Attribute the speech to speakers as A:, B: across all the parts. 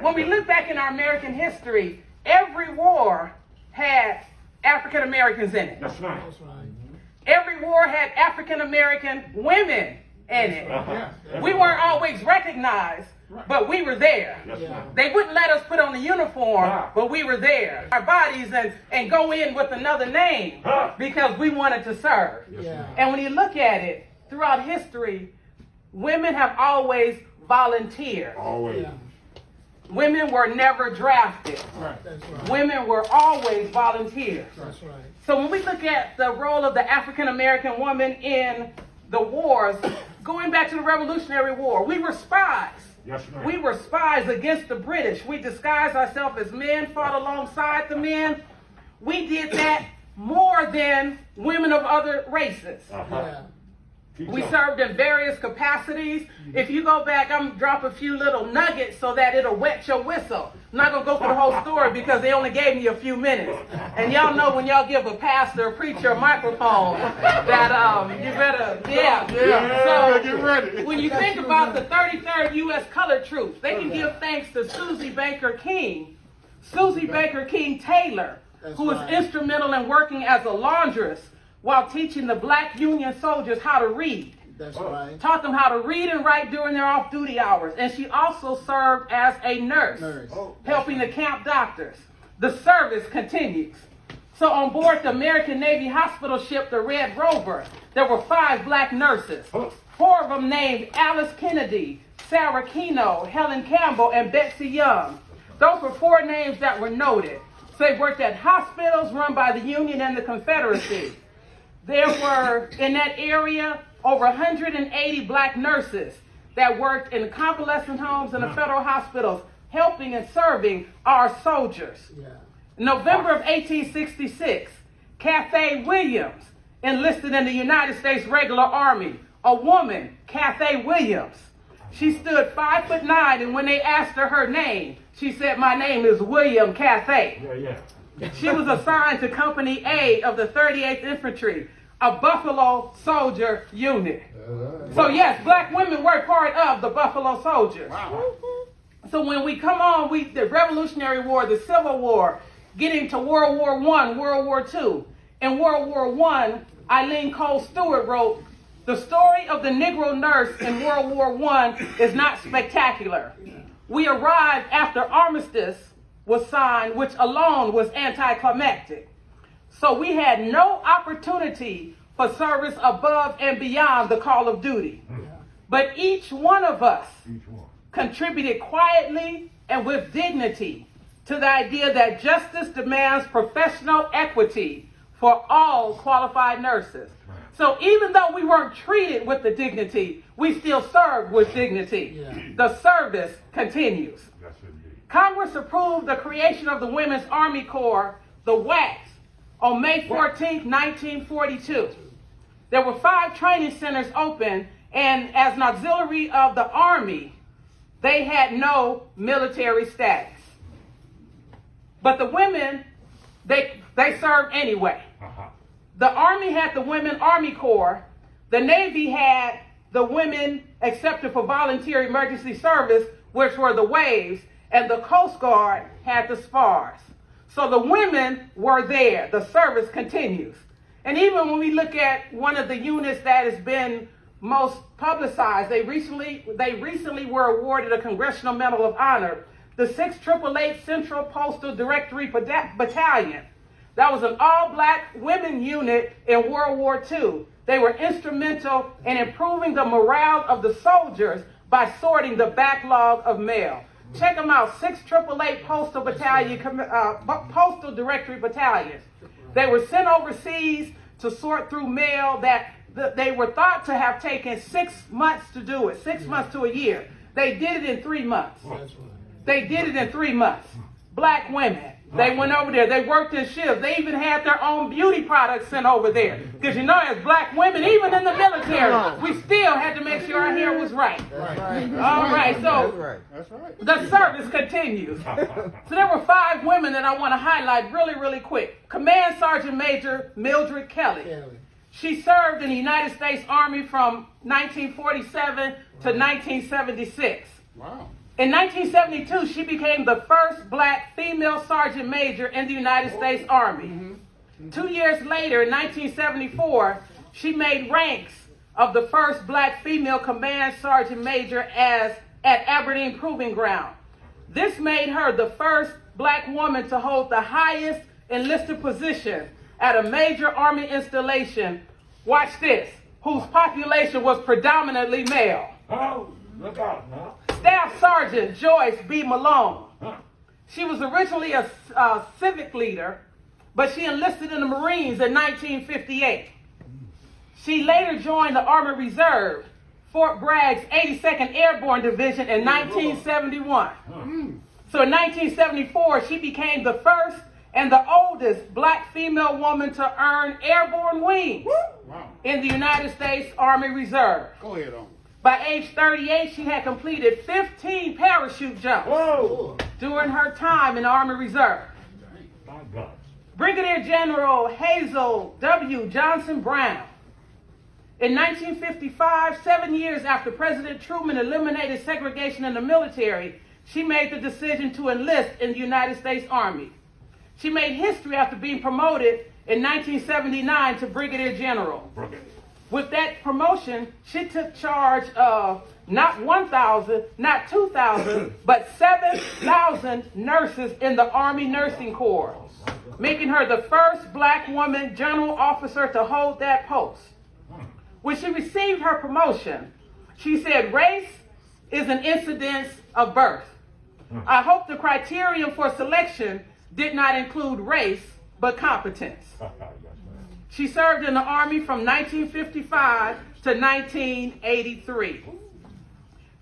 A: When we look back in our American history, every war had African Americans in it.
B: That's right.
C: That's right.
A: Every war had African American women in it. We weren't always recognized, but we were there.
B: That's right.
A: They wouldn't let us put on the uniform, but we were there. Our bodies and go in with another name because we wanted to serve.
C: Yeah.
A: And when you look at it, throughout history, women have always volunteered.
B: Always.
C: Yeah.
A: Women were never drafted.
C: Right. That's right.
A: Women were always volunteers.
C: That's right.
A: So when we look at the role of the African American woman in the wars, going back to the Revolutionary War, we were spies.
B: Yes, ma'am.
A: We were spies against the British. We disguised ourselves as men, fought alongside the men. We did that more than women of other races.
C: Yeah.
A: We served in various capacities. If you go back, I'm going to drop a few little nuggets so that it'll wet your whistle. I'm not going to go through the whole story because they only gave me a few minutes. And y'all know when y'all give a pastor, a preacher, a microphone, that you better, So
B: get ready.
A: when you think about the 33rd U.S. Colored Troops, they can give thanks to Susie Baker King. Susie Baker King Taylor, who was instrumental in working as a laundress while teaching the black Union soldiers how to read.
C: That's right.
A: Taught them how to read and write during their off-duty hours. And she also served as a nurse, helping the camp doctors. The service continues. So on board the American Navy hospital ship, the Red Rover, there were 5 black nurses. 4 of them named Alice Kennedy, Sarah Keno, Helen Campbell, and Betsy Young. Those were 4 names that were noted. So they worked at hospitals run by the Union and the Confederacy. There were, in that area, over 180 black nurses that worked in convalescent homes and the federal hospitals, helping and serving our soldiers.
C: Yeah.
A: In November of 1866, Cathay Williams enlisted in the United States Regular Army. A woman, Cathay Williams. She stood 5'9", and when they asked her name, she said, "My name is William Cathay."
B: Yeah.
A: She was assigned to Company A of the 38th Infantry, a Buffalo Soldier unit. So yes, black women were part of the Buffalo Soldiers.
B: Wow.
A: So when we come on, the Revolutionary War, the Civil War, getting to World War I, World War II. In World War I, Eileen Cole Stewart wrote, "The story of the Negro nurse in World War I is not spectacular. We arrived after armistice was signed, which alone was anticlimactic. So we had no opportunity for service above and beyond the call of duty. But each one of us contributed quietly and with dignity to the idea that justice demands professional equity for all qualified nurses." So even though we weren't treated with the dignity, we still served with dignity.
C: Yeah.
A: The service continues.
B: Yes, indeed.
A: Congress approved the creation of the Women's Army Corps, the WACS, on May 14, 1942. There were 5 training centers open, and as an auxiliary of the Army, they had no military status. But the women, they served anyway. The Army had the Women Army Corps. The Navy had the Women Accepted for Volunteer Emergency Service, which were the WAVES, and the Coast Guard had the SPARs. So the women were there. The service continues. And even when we look at one of the units that has been most publicized, they recently were awarded a Congressional Medal of Honor, the 688 Central Postal Directory Battalion. That was an all-black women unit in World War II. They were instrumental in improving the morale of the soldiers by sorting the backlog of mail. Check them out, 688 Postal Directory Battalion. They were sent overseas to sort through mail that they were thought to have taken 6 months to do it, 6 months to a year. They did it in 3 months. They did it in 3 months. Black women. They went over there. They worked in shifts. They even had their own beauty products sent over there. Because you know, as black women, even in the military, we still had to make sure our hair was right. All right, so the service continues. So there were 5 women that I want to highlight really, really quick. Command Sergeant Major Mildred Kelly. She served in the United States Army from 1947 to 1976.
B: Wow.
A: In 1972, she became the first black female sergeant major in the United States Army. 2 years later, in 1974, she made ranks of the first black female command sergeant major at Aberdeen Proving Ground. This made her the first black woman to hold the highest enlisted position at a major Army installation, watch this, whose population was predominantly male.
B: Oh, look out, huh?
A: Staff Sergeant Joyce B. Malone. She was originally a civic leader, but she enlisted in the Marines in 1958. She later joined the Army Reserve, Fort Bragg's 82nd Airborne Division in 1971. So in 1974, she became the first and the oldest black female woman to earn airborne wings in the United States Army Reserve.
C: Go ahead on.
A: By age 38, she had completed 15 parachute jumps during her time in the Army Reserve.
B: My God.
A: Brigadier General Hazel W. Johnson Brown. In 1955, 7 years after President Truman eliminated segregation in the military, she made the decision to enlist in the United States Army. She made history after being promoted in 1979 to Brigadier General. With that promotion, she took charge of not 1,000, not 2,000, but 7,000 nurses in the Army Nursing Corps, making her the first black woman general officer to hold that post. When she received her promotion, she said, "Race is an incidence of birth. I hope the criterion for selection did not include race, but competence." She served in the Army from 1955 to 1983.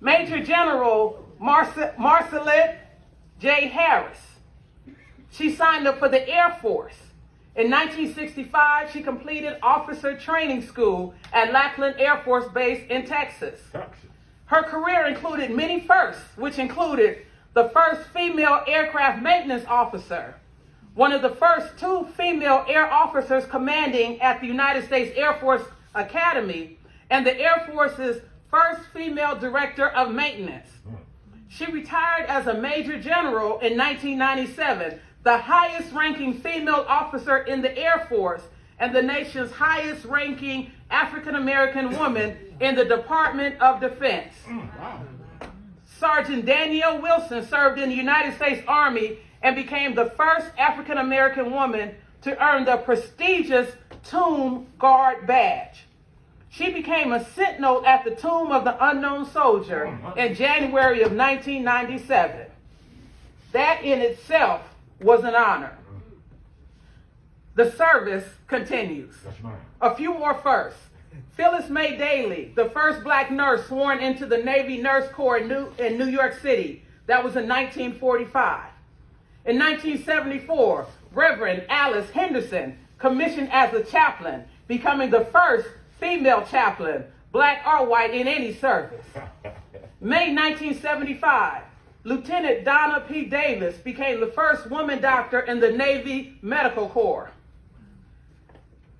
A: Major General Marcelette J. Harris. She signed up for the Air Force. In 1965, she completed officer training school at Lackland Air Force Base in Texas. Her career included many firsts, which included the first female aircraft maintenance officer, one of the first 2 female air officers commanding at the United States Air Force Academy, and the Air Force's first female director of maintenance. She retired as a major general in 1997, the highest ranking female officer in the Air Force and the nation's highest ranking African American woman in the Department of Defense. Sergeant Danielle Wilson served in the United States Army and became the first African American woman to earn the prestigious Tomb Guard badge. She became a sentinel at the Tomb of the Unknown Soldier in January of 1997. That in itself was an honor. The service continues. A few more firsts. Phyllis May Daly, the first black nurse sworn into the Navy Nurse Corps in New York City. That was in 1945. In 1974, Reverend Alice Henderson commissioned as a chaplain, becoming the first female chaplain, black or white, in any service. May 1975, Lieutenant Donna P. Davis became the first woman doctor in the Navy Medical Corps.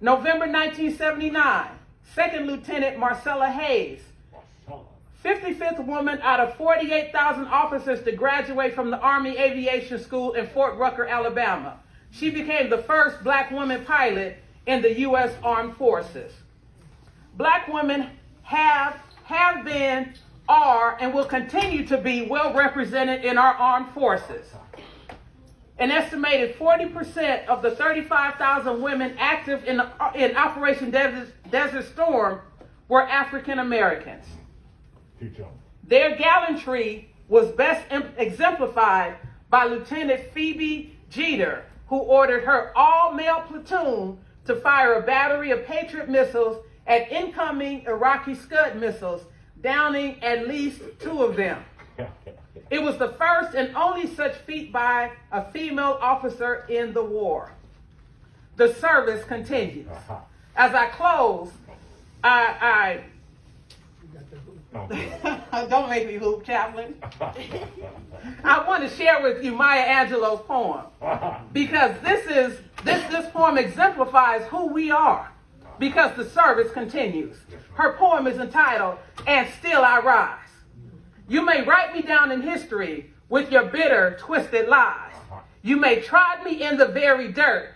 A: November 1979, Second Lieutenant Marcella Hayes, 55th woman out of 48,000 officers to graduate from the Army Aviation School in Fort Rucker, Alabama. She became the first black woman pilot in the U.S. Armed Forces. Black women have been, are, and will continue to be well represented in our armed forces. An estimated 40% of the 35,000 women active in Operation Desert Storm were African Americans. Their gallantry was best exemplified by Lieutenant Phoebe Jeter, who ordered her all-male platoon to fire a battery of Patriot missiles at incoming Iraqi Scud missiles, downing at least 2 of them. It was the first and only such feat by a female officer in the war. The service continues. As I close, don't make me hoop, Chaplain. I want to share with you Maya Angelou's poem, because this poem exemplifies who we are, because the service continues. Her poem is entitled, "And Still I Rise." You may write me down in history with your bitter, twisted lies. You may trod me in the very dirt,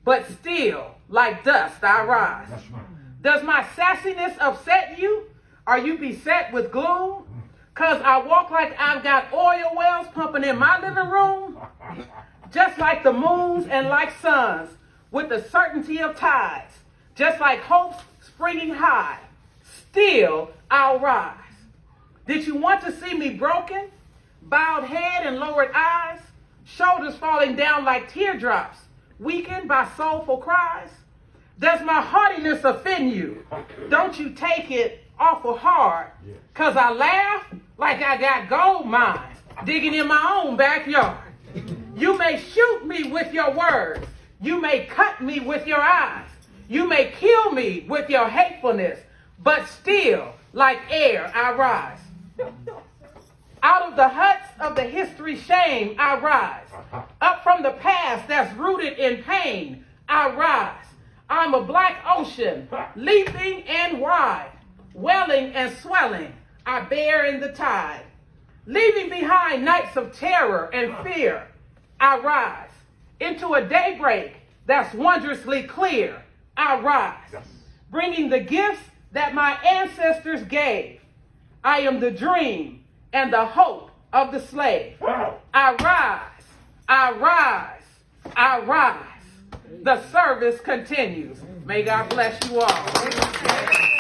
A: but still, like dust, I rise.
B: That's right.
A: Does my sassiness upset you? Are you beset with gloom? 'Cause I walk like I've got oil wells pumping in my living room? Just like the moons and like suns, with the certainty of tides, just like hope springing high, still I'll rise. Did you want to see me broken, bowed head and lowered eyes, shoulders falling down like teardrops, weakened by soulful cries? Does my haughtiness offend you? Don't you take it awful hard, 'cause I laugh like I got gold mines digging in my own backyard. You may shoot me with your words. You may cut me with your eyes. You may kill me with your hatefulness, but still, like air, I rise. Out of the huts of the history shame, I rise. Up from the past that's rooted in pain, I rise. I'm a black ocean, leaping and wide, welling and swelling, I bear in the tide. Leaving behind nights of terror and fear, I rise. Into a daybreak that's wondrously clear, I rise. Bringing the gifts that my ancestors gave. I am the dream and the hope of the slave. I rise, I rise, I rise. The service continues. May God bless you all.